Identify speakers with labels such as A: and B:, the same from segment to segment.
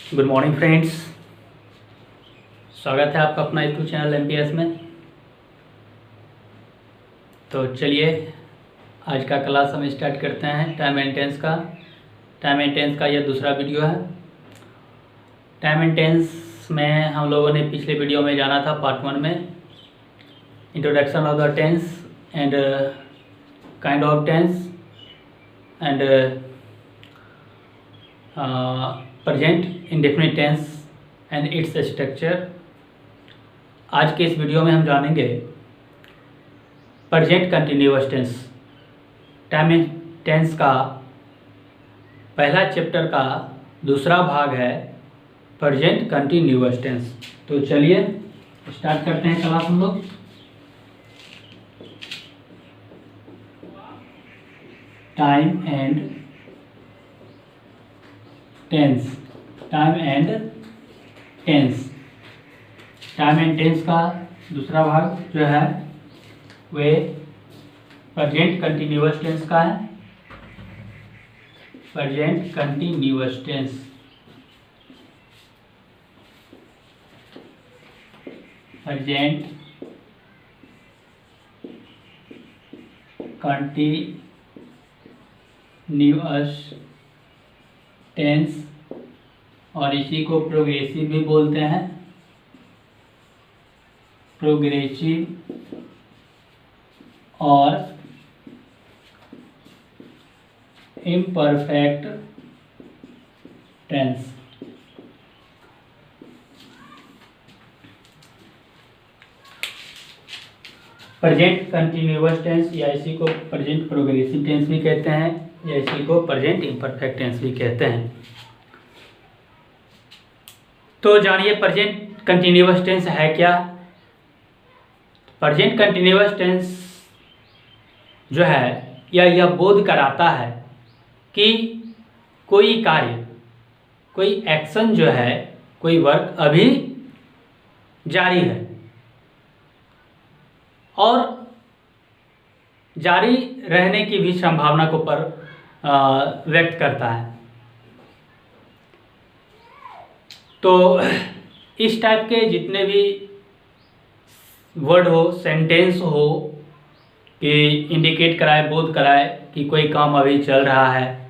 A: Good morning friends. स्वागत है आपका अपना यूट्यूब चैनल एमपीएस में। तो चलिए आज का क्लास हम स्टार्ट करते हैं टाइम एंड टेंस का। टाइम एंड टेंस का यह दूसरा वीडियो है। टाइम एंड टेंस में हम लोगों ने पिछले वीडियो में जाना था पार्ट 1 में introduction of the tense and kind of tense and present indefinite tense and its structure. आज के इस वीडियो में हम जानेंगे present continuous tense. Time and tense का पहला चैप्टर का दूसरा भाग है प्रेजेंट कंटिन्यूअस टेंस। तो चलिए स्टार्ट करते हैं क्लास हम लोग। Time and tense. Time and tense. Time and tense का दूसरा भाग जो है वे प्रेजेंट कंटिन्यूअस टेंस का है। Present continuous tense. Present continuous tense और इसी को प्रोग्रेसिव भी बोलते हैं। प्रोग्रेसिव और imperfect tense. Present continuous tense या इसी को प्रेजेंट प्रोग्रेसिव टेंस भी कहते हैं या इसी को प्रेजेंट इम्परफेक्ट टेंस भी कहते हैं। तो जानिए प्रेजेंट कंटिन्यूअस टेंस है क्या। प्रेजेंट कंटिन्यूअस टेंस जो है यह बोध कराता है कि कोई कार्य, कोई एक्शन जो है, कोई वर्क अभी जारी है और जारी रहने की भी संभावना को व्यक्त करता है। तो इस टाइप के जितने भी वर्ड हो, सेंटेंस हो कि इंडिकेट कराए, बोध कराए कि कोई काम अभी चल रहा है,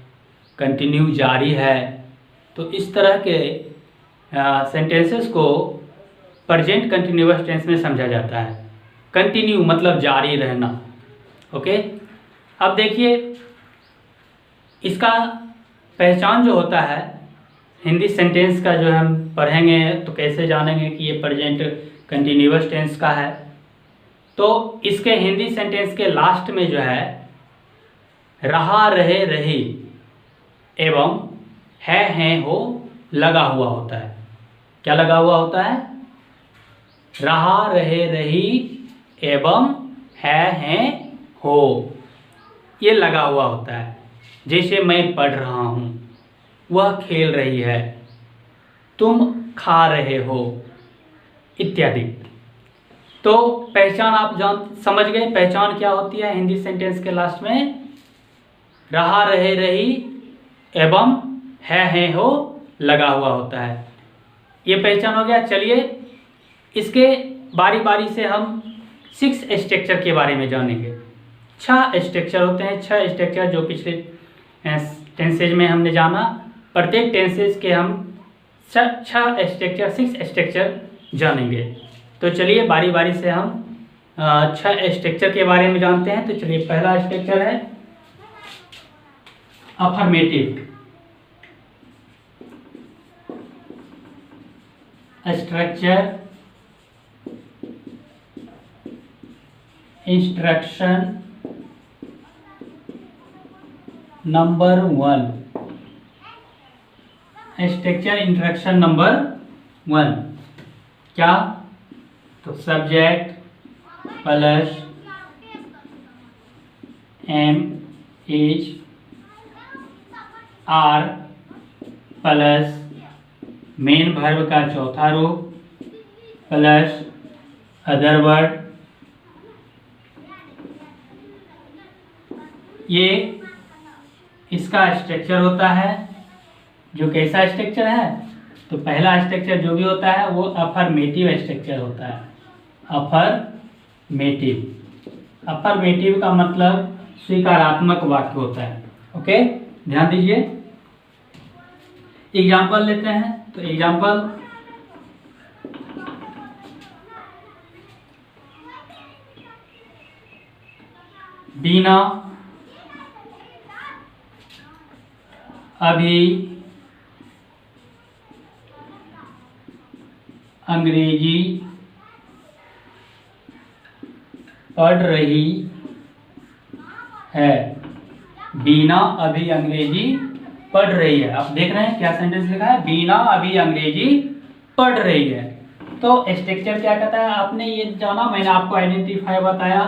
A: कंटिन्यू जारी है, तो इस तरह के सेंटेंसेस को प्रेजेंट कंटिन्यूअस टेंस में समझा जाता है। कंटिन्यू मतलब जारी रहना। ओके, अब देखिए इसका पहचान जो होता है हिंदी सेंटेंस का, जो हम पढ़ेंगे तो कैसे जानेंगे कि ये प्रेजेंट कंटिन्यूअस टेंस का है। तो इसके हिंदी सेंटेंस के लास्ट में जो है रहा, रहे, रही एवं है, हो लगा हुआ होता है। क्या लगा हुआ होता है? रहा, रहे, रही एवं है, हो, ये लगा हुआ होता है। जैसे मैं पढ़ रहा हूँ, वह खेल रही है, तुम खा रहे हो, इत्यादि। तो पहचान आप समझ गए पहचान क्या होती है हिंदी सेंटेंस के लास्ट में? रहा, रहे, रही एवं है, हो लगा हुआ होता है। ये पहचान हो गया। चलिए इसके बारी बारी से हम 6 स्ट्रक्चर के बारे में जानेंगे। 6 स्ट्रक्चर होते हैं। 6 स्ट्रक्चर जो पिछले टेंसेज में हमने जाना। प्रत्येक टेंसेज के हम 6 स्ट्रक्चर, 6 स्ट्रक्चर जानेंगे। तो चलिए बारी बारी से हम 6 स्ट्रक्चर के बारे में जानते हैं। तो चलिए पहला स्ट्रक्चर है affirmative structure. Instruction number 1। Structure instruction number 1 क्या? तो subject plus am is are plus main verb का चौथा रूप प्लस अदर वर्ड। ये इसका स्ट्रक्चर होता है। जो कैसा स्ट्रक्चर है? तो पहला स्ट्रक्चर जो भी होता है वो अफर्मेटिव स्ट्रक्चर होता है। अफर्मेटिव, अफर्मेटिव का मतलब स्वीकारात्मक वाक्य होता है। ओके, ध्यान दीजिए। एग्जाम्पल लेते हैं, तो एग्जाम्पल बीना अभी अंग्रेजी पढ़ रही है। बीना अभी अंग्रेजी पढ़ रही है। आप देख रहे हैं क्या सेंटेंस लिखा है, बीना अभी अंग्रेजी पढ़ रही है। तो स्ट्रक्चर क्या कहता है, आपने ये जाना, मैंने आपको आइडेंटिफाई बताया,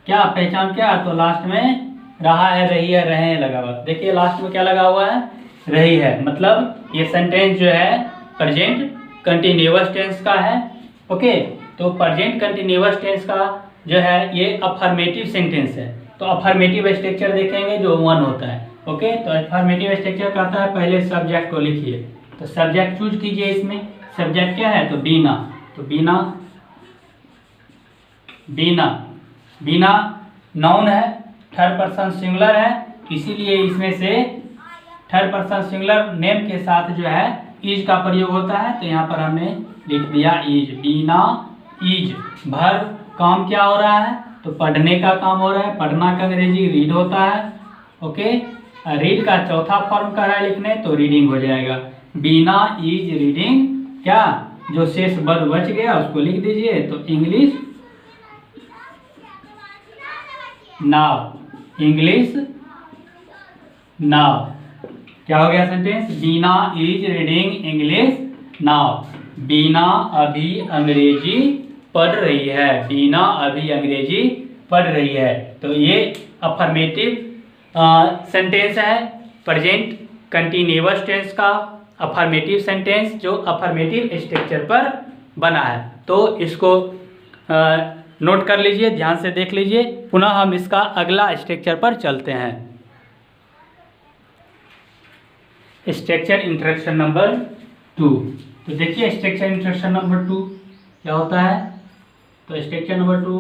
A: क्या पहचान क्या, तो लास्ट में रहा है, रही है, रहे हैं लगा हुआ। देखिए लास्ट में क्या लगा हुआ है, रही है, मतलब ये सेंटेंस जो है प्रेजेंट कंटिन्यूअस टेंस का है। ओके, तो प्रेजेंट कंटिन्यूअस टेंस का जो है ये अफर्मेटिव सेंटेंस है। तो अफर्मेटिव स्ट्रक्चर देखेंगे जो 1 होता है। ओके, तो अफर्मेटिव स्ट्रक्चर कहता है पहले सब्जेक्ट को लिखिए, तो सब्जेक्ट चूज कीजिए। इसमें सब्जेक्ट क्या है, तो बीना, तो बीना, बीना, बीना नाउन है, थर्ड पर्सन सिंगुलर है, इसीलिए इसमें से थर्ड पर्सन सिंगुलर नेम के साथ जो है इज का प्रयोग होता है। तो यहाँ पर हमने लिख दिया इज, बीना इज। वर्ब, काम क्या हो रहा है, तो पढ़ने का काम हो रहा है, पढ़ना का अंग्रेजी रीड होता है। ओके, रीड का चौथा फॉर्म कर रहा है लिखने, तो रीडिंग हो जाएगा। बीना इज रीडिंग, क्या जो शेष वर्ब बच गया उसको लिख दीजिए, तो इंग्लिश नाउ, इंग्लिश नाउ। क्या हो गया sentence, Beena is reading English now. Beena अभी अंग्रेजी पढ़ रही है, बीना अभी अंग्रेजी पढ़ रही है। तो ये अफर्मेटिव सेंटेंस है, प्रेजेंट कंटिन्यूअस टेंस का अफर्मेटिव सेंटेंस जो अफर्मेटिव स्ट्रक्चर पर बना है। तो इसको नोट कर लीजिए, ध्यान से देख लीजिए। पुनः हम इसका अगला स्ट्रक्चर पर चलते हैं। Structure instruction number 2। तो देखिए स्ट्रक्चर इंस्ट्रक्शन नंबर 2 क्या होता है, तो स्ट्रक्चर नंबर 2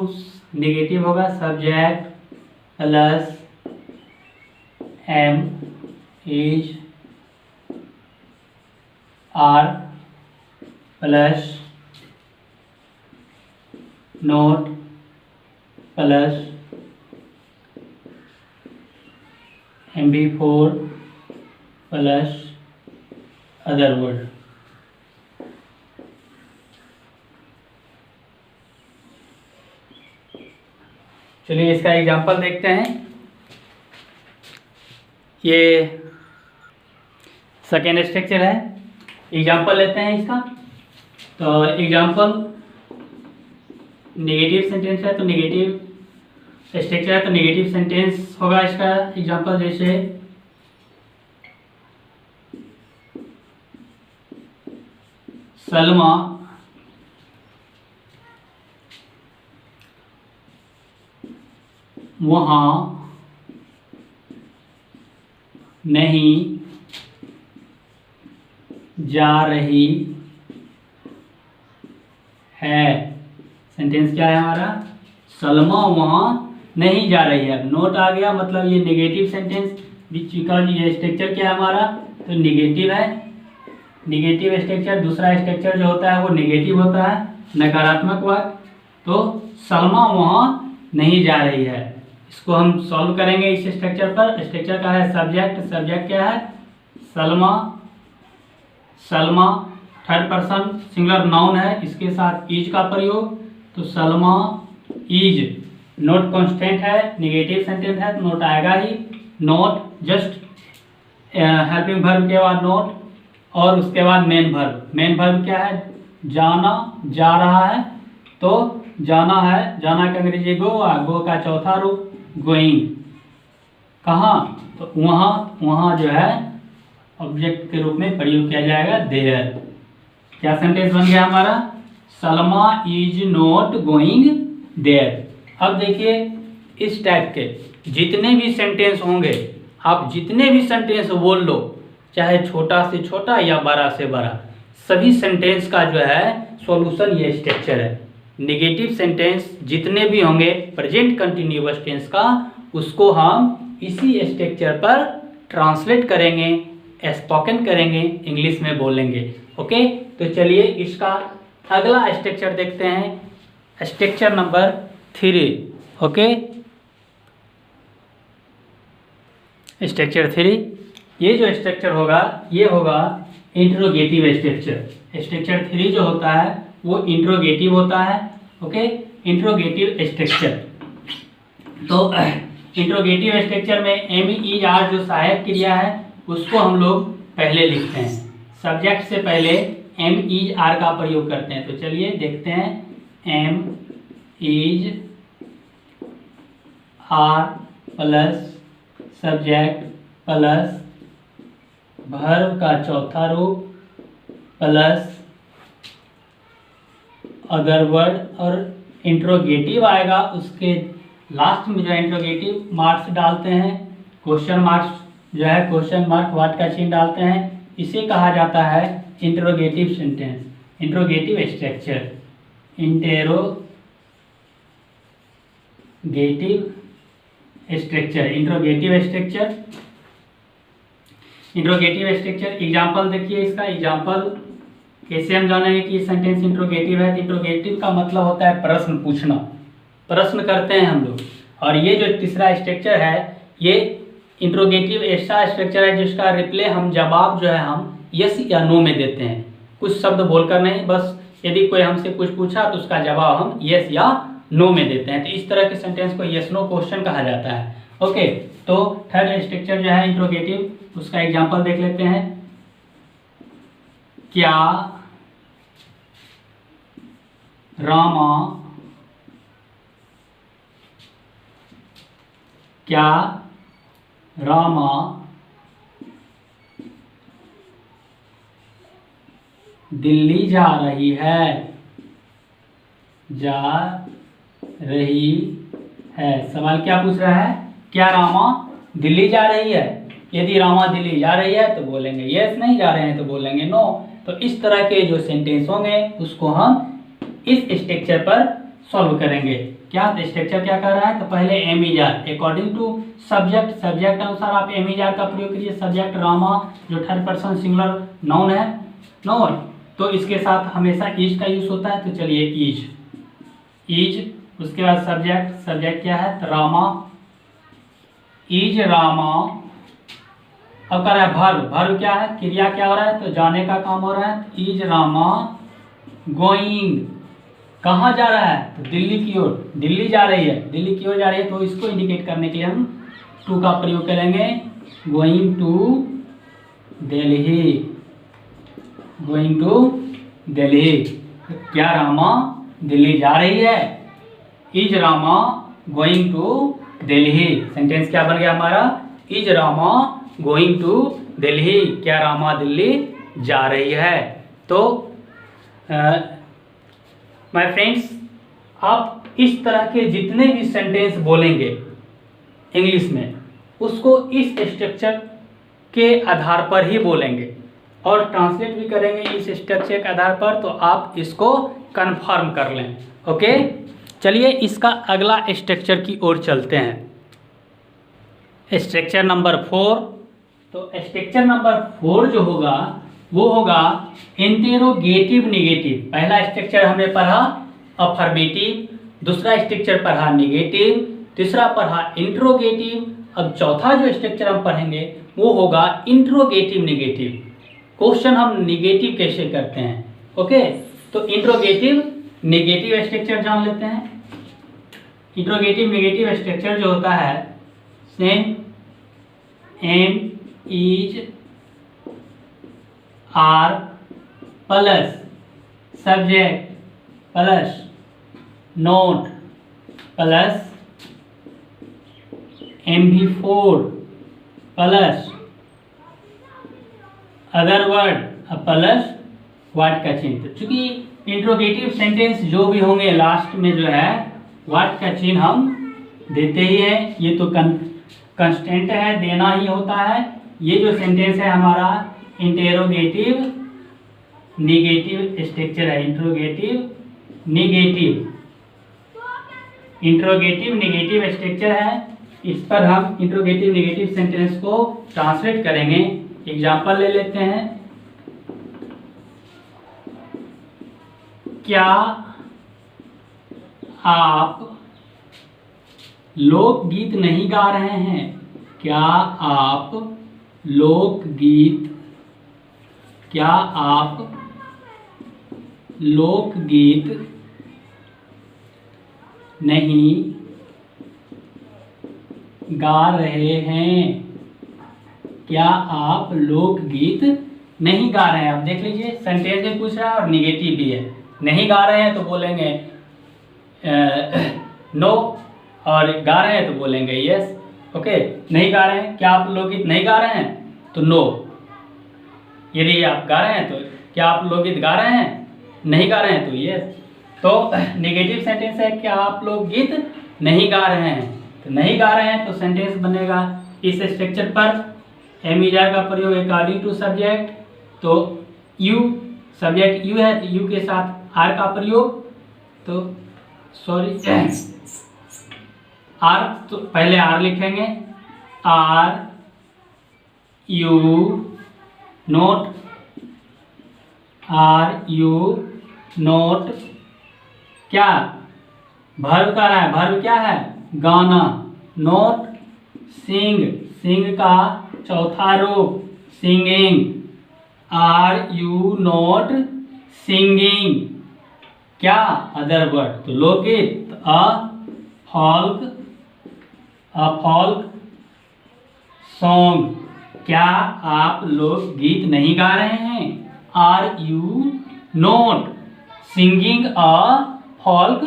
A: नेगेटिव होगा, subject plus am is are plus not plus MB4 plus other word. चलिए इसका एग्जांपल देखते हैं। ये सेकेंड स्ट्रक्चर है, एग्जांपल लेते हैं इसका। तो एग्जांपल नेगेटिव सेंटेंस है, तो नेगेटिव स्ट्रक्चर है, तो नेगेटिव सेंटेंस होगा इसका एग्जांपल। जैसे सलमा वहाँ नहीं जा रही है। सेंटेंस क्या है हमारा, सलमा वहाँ नहीं जा रही है। नोट आ गया, मतलब ये नेगेटिव सेंटेंस बिकॉज ये स्ट्रक्चर क्या है हमारा, तो नेगेटिव है। नेगेटिव स्ट्रक्चर, दूसरा स्ट्रक्चर जो होता है वो नेगेटिव होता है, नकारात्मक वाक्य। तो सलमा वहाँ नहीं जा रही है, इसको हम सॉल्व करेंगे इस स्ट्रक्चर पर। स्ट्रक्चर का है सब्जेक्ट, सब्जेक्ट क्या है, Salma, Salma third person singular noun है, इसके साथ इज का प्रयोग, तो सलमा इज। नोट कांस्टेंट है, नेगेटिव सेंटेंस है तो नोट आएगा ही। नोट जस्ट हेल्पिंग वर्ब के बाद नोट, और उसके बाद मेन वर्ब। मेन वर्ब क्या है, जाना, जा रहा है, तो जाना है, जाना का अंग्रेजी गो, गो का चौथा रूप गोइंग। कहाँ, तो वहाँ, वहाँ जो है ऑब्जेक्ट के रूप में प्रयोग किया जाएगा देयर। क्या सेंटेंस बन गया हमारा, Salma is not going there. अब देखिए इस टाइप के जितने भी सेंटेंस होंगे, आप जितने भी सेंटेंस बोल लो, चाहे छोटा से छोटा या बड़ा से बड़ा, सभी सेंटेंस का जो है सॉल्यूशन ये स्ट्रक्चर है। नेगेटिव सेंटेंस जितने भी होंगे प्रेजेंट कंटिन्यूअस टेंस का, उसको हम इसी स्ट्रक्चर पर ट्रांसलेट करेंगे, स्पोकन करेंगे, इंग्लिश में बोलेंगे। ओके, तो चलिए इसका अगला स्ट्रक्चर देखते हैं, स्ट्रक्चर नंबर 3। ओके, स्ट्रक्चर 3, ये जो स्ट्रक्चर होगा ये होगा इंट्रोगेटिव स्ट्रक्चर। स्ट्रक्चर 3 जो होता है वो इंट्रोगेटिव होता है। Okay, interrogative structure. तो इंट्रोगेटिव स्ट्रक्चर में एम इज आर जो सहायक क्रिया है उसको हम लोग पहले लिखते हैं, सब्जेक्ट से पहले एम इज आर का प्रयोग करते हैं। तो चलिए देखते हैं, am is are plus subject plus verb का चौथा रूप प्लस अगर वर्ड और इंट्रोगेटिव आएगा उसके लास्ट में जो है इंट्रोगेटिव मार्क्स डालते हैं, क्वेश्चन मार्क्स जो है क्वेश्चन मार्क वाट का चिन्ह डालते हैं। इसे कहा जाता है interrogative sentence, interrogative structure, interrogative structure, interrogative structure. Interrogative structure example देखिए, इसका एग्जाम्पल कैसे हम जानेंगे कि सेंटेंस इंट्रोगेटिव है। तो इंट्रोगेटिव का मतलब होता है प्रश्न पूछना, प्रश्न करते हैं हम लोग। और ये जो तीसरा स्ट्रक्चर है ये इंट्रोगेटिव ऐसा स्ट्रक्चर है जिसका रिप्लाई हम जवाब जो है हम यस या नो में देते हैं, कुछ शब्द बोलकर नहीं, बस यदि कोई हमसे कुछ पूछा तो उसका जवाब हम यस या नो में देते हैं। तो इस तरह के सेंटेंस को यस नो क्वेश्चन कहा जाता है। ओके, तो थर्ड स्ट्रक्चर जो है इंट्रोगेटिव, उसका एग्जाम्पल देख लेते हैं। क्या रामा दिल्ली जा रही है? सवाल क्या पूछ रहा है, क्या रामा दिल्ली जा रही है? यदि रामा दिल्ली जा रही है तो बोलेंगे यस, नहीं जा रहे हैं तो बोलेंगे नो। तो इस तरह के जो सेंटेंस होंगे उसको हम इस स्ट्रक्चर पर सॉल्व करेंगे। क्या स्ट्रक्चर क्या कर रहा है, तो पहले am is are according to subject, subject अनुसार आप एम इज आर का प्रयोग करिए। सब्जेक्ट रामा जो थर्ड पर्सन सिंगुलर नाउन है, नाउन, तो इसके साथ हमेशा इज का यूज होता है। तो चलिए इज, उसके बाद सब्जेक्ट, सब्जेक्ट क्या है, तो रामा, इज रामा। अब कर रहा है वर्ब, वर्ब क्या है, क्रिया क्या हो रहा है, तो जाने का काम हो रहा है। इज रामा गोइंग, कहाँ जा रहा है, तो दिल्ली की ओर, दिल्ली जा रही है, दिल्ली की ओर जा रही है। तो इसको इंडिकेट करने के लिए हम टू का प्रयोग करेंगे, going to Delhi, going to Delhi. क्या रामा दिल्ली जा रही है? Is Rama going to Delhi. Sentence क्या बन गया हमारा, is Rama going to Delhi, क्या रामा दिल्ली जा रही है। तो माय फ्रेंड्स, आप इस तरह के जितने भी सेंटेंस बोलेंगे इंग्लिश में उसको इस स्ट्रक्चर के आधार पर ही बोलेंगे और ट्रांसलेट भी करेंगे इस स्ट्रक्चर के आधार पर। तो आप इसको कंफर्म कर लें। ओके, चलिए इसका अगला स्ट्रक्चर की ओर चलते हैं, स्ट्रक्चर नंबर 4। तो स्ट्रक्चर नंबर 4 जो होगा वो होगा इंटेरोगेटिव नेगेटिव। पहला स्ट्रक्चर हमने पढ़ा अफर्मेटिव, दूसरा स्ट्रक्चर पढ़ा नेगेटिव, तीसरा पढ़ा इंट्रोगेटिव। अब चौथा जो स्ट्रक्चर हम पढ़ेंगे वो होगा इंट्रोगेटिव नेगेटिव। क्वेश्चन हम नेगेटिव कैसे करते हैं। ओके, तो इंट्रोगेटिव नेगेटिव स्ट्रक्चर जान लेते हैं। इंट्रोगेटिव नेगेटिव स्ट्रक्चर जो होता है, same am is are plus subject plus not plus MV4 plus other word plus what का चिन्ह। तो चूंकि इंट्रोगेटिव सेंटेंस जो भी होंगे लास्ट में जो है वाट का चिन्ह हम देते ही है, ये तो कंस्टेंट है, देना ही होता है। ये जो सेंटेंस है हमारा इंटेरोगेटिव निगेटिव स्ट्रक्चर है। इंट्रोगेटिव निगेटिव स्ट्रक्चर है। इस पर हम इंट्रोगेटिव निगेटिव सेंटेंस को ट्रांसलेट करेंगे। एग्जांपल ले लेते हैं। क्या आप लोकगीत नहीं गा रहे हैं? क्या आप लोकगीत नहीं गा रहे हैं? क्या आप लोकगीत नहीं गा रहे हैं? अब देख लीजिए, सेंटेंस में पूछ रहा है और निगेटिव भी है। नहीं गा रहे हैं तो बोलेंगे नो, और गा रहे हैं तो बोलेंगे यस। ओके, नहीं गा रहे हैं, क्या आप लोकगीत नहीं गा रहे हैं तो नो। यदि आप गा रहे हैं तो क्या आप लोकगीत गा रहे हैं? नहीं गा रहे हैं तो यस। तो नेगेटिव सेंटेंस है क्या आप लोकगीत नहीं गा रहे हैं, तो नहीं गा रहे हैं तो सेंटेंस बनेगा इस स्ट्रक्चर पर। एम इज आर का प्रयोग अकॉर्डिंग टू सब्जेक्ट, तो यू, सब्जेक्ट यू है तो यू के साथ आर का प्रयोग। तो सॉरी, आर, तो पहले आर लिखेंगे, are you not, are you not क्या वर्ब का रहा है, वर्ब क्या है गाना। नोट सिंग, सिंग का चौथा रूप singing, are you not singing क्या अदर वर्ड, तो लोकगीत। अ फॉल्क सॉन्ग, क्या आप लोग गीत नहीं गा रहे हैं? Are you not singing a folk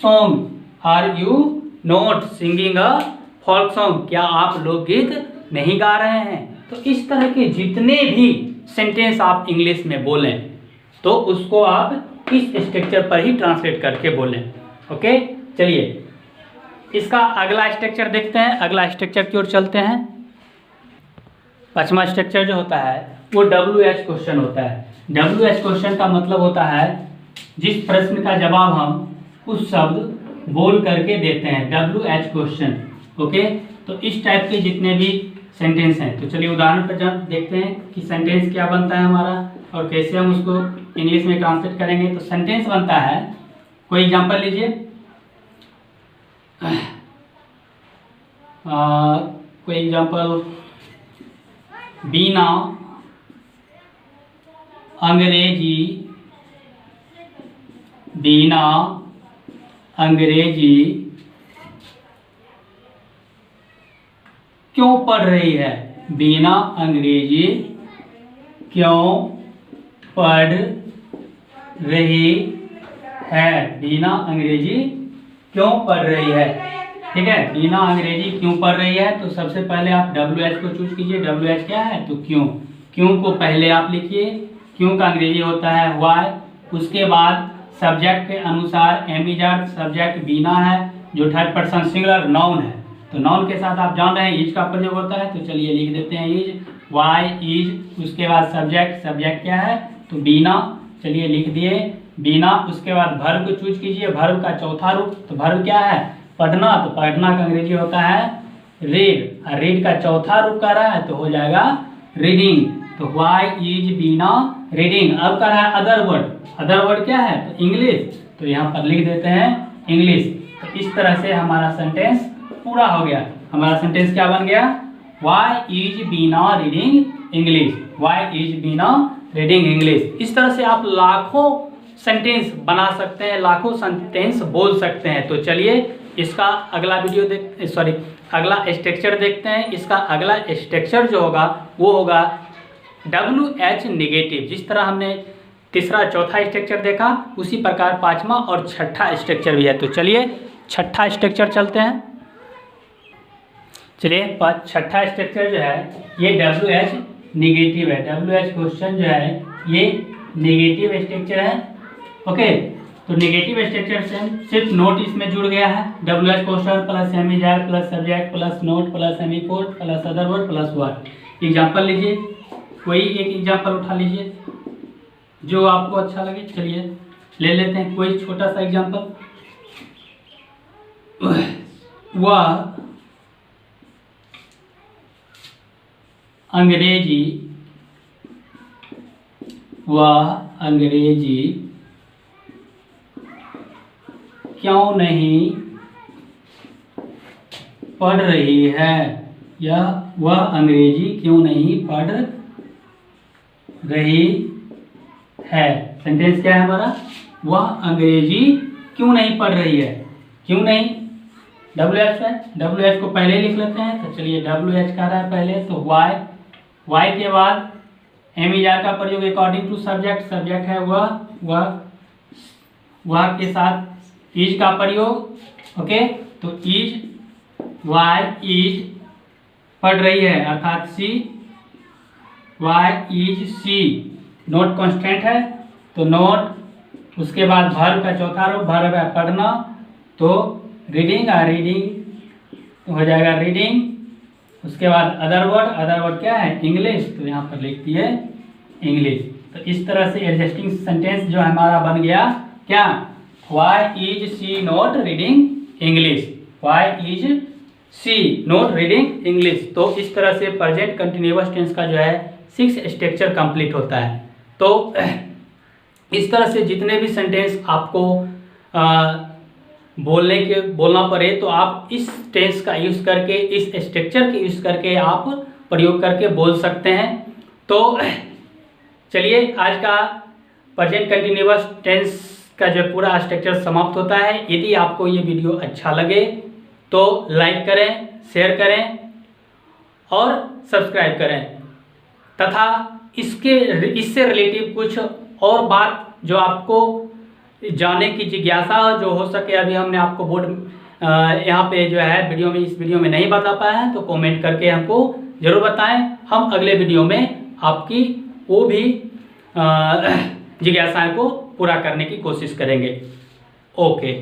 A: song, are you not singing a folk song, क्या आप लोग गीत नहीं गा रहे हैं? तो इस तरह के जितने भी सेंटेंस आप इंग्लिश में बोलें तो उसको आप इस स्ट्रक्चर पर ही ट्रांसलेट करके बोलें। ओके, चलिए इसका अगला स्ट्रक्चर देखते हैं। अगला स्ट्रक्चर की ओर चलते हैं। पांचवा स्ट्रक्चर जो होता है वो WH क्वेश्चन होता है। WH क्वेश्चन का मतलब होता है जिस प्रश्न का जवाब हम उस शब्द बोल करके देते हैं, WH क्वेश्चन। ओके, तो इस टाइप के जितने भी सेंटेंस हैं, तो चलिए उदाहरण पर जब देखते हैं कि सेंटेंस क्या बनता है हमारा और कैसे हम उसको इंग्लिश में ट्रांसलेट करेंगे। तो सेंटेंस बनता है, कोई एग्जांपल लीजिए। कोई एग्जांपल, बीना अंग्रेजी, बीना अंग्रेजी क्यों पढ़ रही है? बीना अंग्रेजी क्यों पढ़ रही है? बीना अंग्रेजी क्यों पढ़ रही है? ठीक है, बीना अंग्रेजी क्यों पढ़ रही है, तो सबसे पहले आप WH को चूज कीजिए। WH क्या है, तो क्यों। क्यों को पहले आप लिखिए, क्यों का अंग्रेजी होता है वाई। उसके बाद सब्जेक्ट के अनुसार एमिजर सब्जेक्ट बीना है जो थर्ड पर्सन सिंगुलर नाउन है, तो नाउन के साथ आप जान रहे हैं इज का प्रयोग होता है, तो चलिए लिख देते हैं इज, वाई इज। उसके बाद सब्जेक्ट, सब्जेक्ट क्या है तो बीना, चलिए लिख दिए बीना। उसके बाद वर्ब को चूज कीजिए, वर्ब का चौथा रूप, तो वर्ब क्या है पढ़ना, तो पढ़ना का अंग्रेजी होता है रीड, और रीड का चौथा रूप कर रहा है तो हो जाएगा रीडिंग। तो वाई इज बीना रीडिंग। अब कर रहा है अदर वर्ड, अदर वर्ड क्या है तो इंग्लिश, तो यहाँ पर लिख देते हैं इंग्लिश। तो इस तरह से हमारा सेंटेंस पूरा हो गया। हमारा सेंटेंस क्या बन गया, why is Beena reading English, why is Beena reading English. इस तरह से आप लाखों सेंटेंस बना सकते हैं, लाखों सेंटेंस बोल सकते हैं। तो चलिए इसका अगला वीडियो अगला स्ट्रक्चर देखते हैं। इसका अगला स्ट्रक्चर जो होगा वो होगा WH निगेटिव। जिस तरह हमने तीसरा चौथा स्ट्रक्चर देखा उसी प्रकार पांचवा और छठा स्ट्रक्चर भी है। तो चलिए छठा स्ट्रक्चर चलते हैं। चलिए छठा स्ट्रक्चर जो है ये WH निगेटिव है। WH क्वेश्चन जो है ये निगेटिव स्ट्रक्चर है। ओके, तो नेगेटिव स्ट्रक्चर से सिर्फ नोट इसमें जुड़ गया है। WH क्वेश्चन प्लस एमिजर plus subject plus not plus semicolon plus other word plus word. Example लीजिए, कोई एक एग्जाम्पल उठा लीजिए। जो आपको अच्छा लगे। चलिए ले लेते हैं कोई छोटा सा एग्जांपल। वह अंग्रेजी क्यों नहीं पढ़ रही है, या वह अंग्रेजी क्यों नहीं पढ़ रही है। सेंटेंस क्या है हमारा, वह अंग्रेजी क्यों नहीं पढ़ रही है। क्यों नहीं, WH है, WH को पहले लिख लेते हैं। तो चलिए WH कह रहा है पहले, तो वाई के बाद एम का प्रयोग अकॉर्डिंग टू सब्जेक्ट, सब्जेक्ट है वह के साथ इज का प्रयोग। ओके, तो इज, वाई इज पढ़ रही है अर्थात she, why is she. Not constant है तो नोट, उसके बाद वर्ब का चौथा रूप वर्ब है पढ़ना, तो रीडिंग हो जाएगा रीडिंग। उसके बाद अदर वर्ड क्या है, इंग्लिश, तो यहाँ पर लिखती है इंग्लिश। तो इस तरह से एडजस्टिंग सेंटेंस जो हमारा बन गया क्या, why is she not reading English, why is she not reading English. तो इस तरह से प्रेजेंट कंटिन्यूअस टेंस का जो है 6 स्ट्रक्चर कंप्लीट होता है। तो इस तरह से जितने भी सेंटेंस आपको बोलना पड़े तो आप इस टेंस का यूज़ करके, इस स्ट्रक्चर के यूज़ करके आप प्रयोग करके बोल सकते हैं। तो चलिए आज का प्रेजेंट कंटिन्यूअस टेंस का जो पूरा स्ट्रक्चर समाप्त होता है। यदि आपको ये वीडियो अच्छा लगे तो लाइक करें, शेयर करें और सब्सक्राइब करें, तथा इससे रिलेटिव कुछ और बात जो आपको जानने की जिज्ञासा जो हो सके, अभी हमने आपको यहाँ पे जो है इस वीडियो में नहीं बता पाया है, तो कमेंट करके हमको ज़रूर बताएं। हम अगले वीडियो में आपकी वो भी जिज्ञासाएं को पूरा करने की कोशिश करेंगे। ओके।